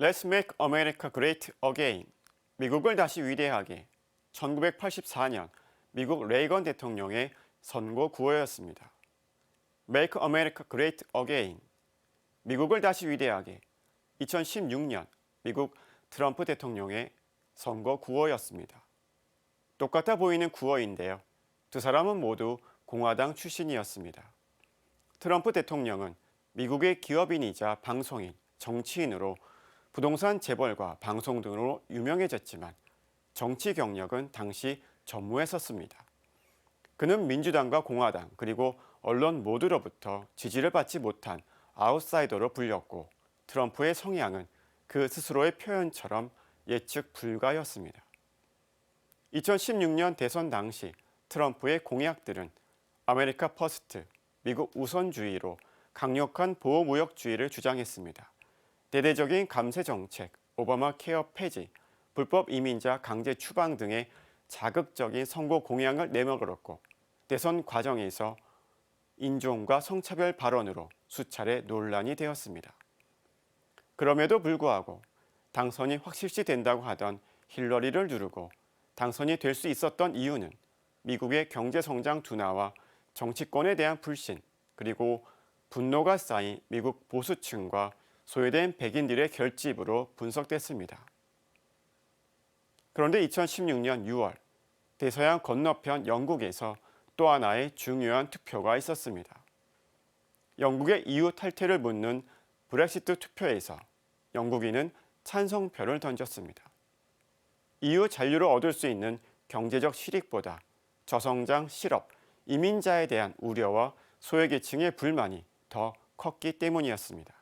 Let's Make America Great Again. 미국을 다시 위대하게. 1984년 미국 레이건 대통령의 선거 구호였습니다. Make America Great Again. 미국을 다시 위대하게. 2016년 미국 트럼프 대통령의 선거 구호였습니다. 똑같아 보이는 구호인데요. 두 사람은 모두 공화당 출신이었습니다. 트럼프 대통령은 미국의 기업인이자 방송인, 정치인으로 부동산 재벌과 방송 등으로 유명해졌지만 정치 경력은 당시 전무했었습니다. 그는 민주당과 공화당 그리고 언론 모두로부터 지지를 받지 못한 아웃사이더로 불렸고 트럼프의 성향은 그 스스로의 표현처럼 예측 불가였습니다. 2016년 대선 당시 트럼프의 공약들은 아메리카 퍼스트, 미국 우선주의로 강력한 보호무역주의를 주장했습니다. 대대적인 감세 정책, 오바마 케어 폐지, 불법 이민자 강제 추방 등의 자극적인 선거 공약을 내걸었고 대선 과정에서 인종과 성차별 발언으로 수차례 논란이 되었습니다. 그럼에도 불구하고 당선이 확실시 된다고 하던 힐러리를 누르고 당선이 될 수 있었던 이유는 미국의 경제 성장 둔화와 정치권에 대한 불신, 그리고 분노가 쌓인 미국 보수층과 소외된 백인들의 결집으로 분석됐습니다. 그런데 2016년 6월 대서양 건너편 영국에서 또 하나의 중요한 투표가 있었습니다. 영국의 EU 탈퇴를 묻는 브렉시트 투표에서 영국인은 찬성표를 던졌습니다. EU 잔류를 얻을 수 있는 경제적 실익보다 저성장 실업, 이민자에 대한 우려와 소외계층의 불만이 더 컸기 때문이었습니다.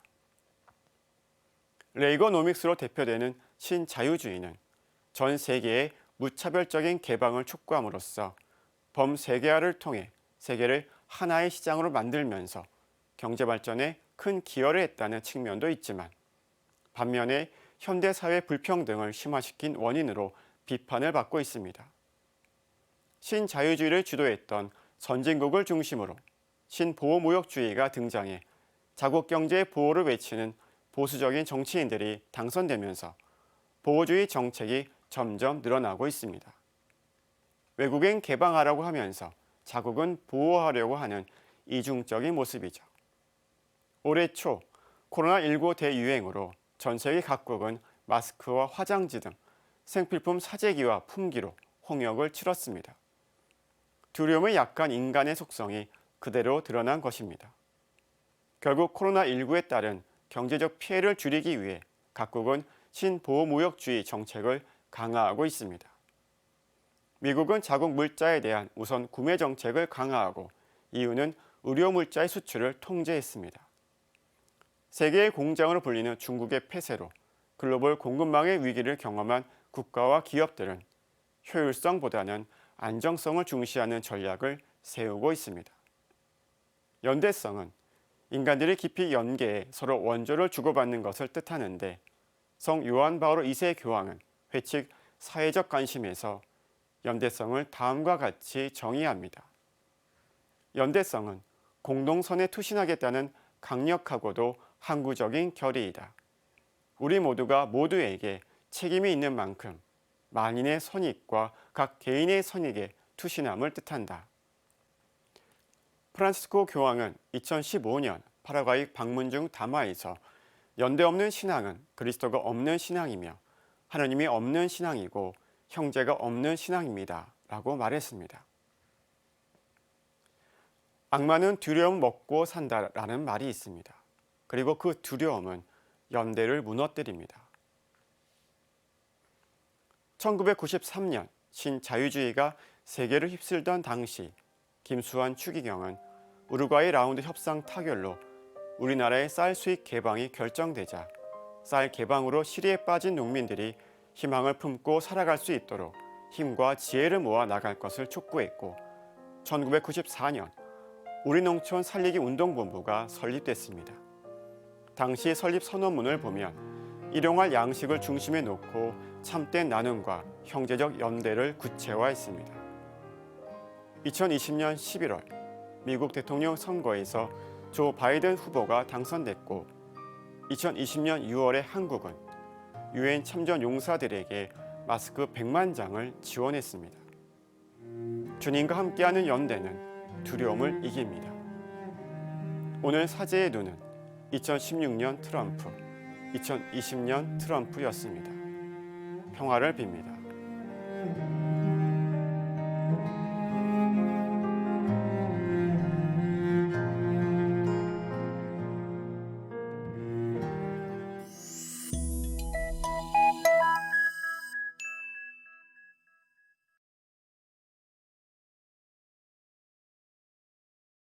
레이거노믹스로 대표되는 신자유주의는 전 세계의 무차별적인 개방을 촉구함으로써 범세계화를 통해 세계를 하나의 시장으로 만들면서 경제 발전에 큰 기여를 했다는 측면도 있지만 반면에 현대사회 불평등을 심화시킨 원인으로 비판을 받고 있습니다. 신자유주의를 주도했던 선진국을 중심으로 신보호무역주의가 등장해 자국경제의 보호를 외치는 보수적인 정치인들이 당선되면서 보호주의 정책이 점점 늘어나고 있습니다. 외국인 개방하라고 하면서 자국은 보호하려고 하는 이중적인 모습이죠. 올해 초 코로나19 대유행으로 전 세계 각국은 마스크와 화장지 등 생필품 사재기와 품기로 홍역을 치렀습니다. 두려움에 약한 인간의 속성이 그대로 드러난 것입니다. 결국 코로나19에 따른 경제적 피해를 줄이기 위해 각국은 신보호무역주의 정책을 강화하고 있습니다. 미국은 자국 물자에 대한 우선 구매 정책을 강화하고 이유는 의료 물자의 수출을 통제했습니다. 세계의 공장으로 불리는 중국의 폐쇄로 글로벌 공급망의 위기를 경험한 국가와 기업들은 효율성보다는 안정성을 중시하는 전략을 세우고 있습니다. 연대성은 인간들이 깊이 연계해 서로 원조를 주고받는 것을 뜻하는데 성 요한 바오로 2세 교황은 회칙 사회적 관심에서 연대성을 다음과 같이 정의합니다. 연대성은 공동선에 투신하겠다는 강력하고도 항구적인 결의이다. 우리 모두가 모두에게 책임이 있는 만큼 만인의 선익과 각 개인의 선익에 투신함을 뜻한다. 프란시스코 교황은 2015년 파라과이 방문 중 담화에서 연대 없는 신앙은 그리스도가 없는 신앙이며 하나님이 없는 신앙이고 형제가 없는 신앙입니다. 라고 말했습니다. 악마는 두려움 먹고 산다라는 말이 있습니다. 그리고 그 두려움은 연대를 무너뜨립니다. 1993년 신자유주의가 세계를 휩쓸던 당시 김수환 추기경은 우루과이 라운드 협상 타결로 우리나라의 쌀 수입 개방이 결정되자 쌀 개방으로 시리에 빠진 농민들이 희망을 품고 살아갈 수 있도록 힘과 지혜를 모아 나갈 것을 촉구했고 1994년 우리농촌 살리기 운동본부가 설립됐습니다. 당시 설립 선언문을 보면 일용할 양식을 중심에 놓고 참된 나눔과 형제적 연대를 구체화했습니다. 2020년 11월 미국 대통령 선거에서 조 바이든 후보가 당선됐고 2020년 6월에 한국은 유엔 참전 용사들에게 마스크 100만 장을 지원했습니다. 주님과 함께하는 연대는 두려움을 이깁니다. 오늘 사제의 눈은 2016년 트럼프, 2020년 트럼프였습니다. 평화를 빕니다.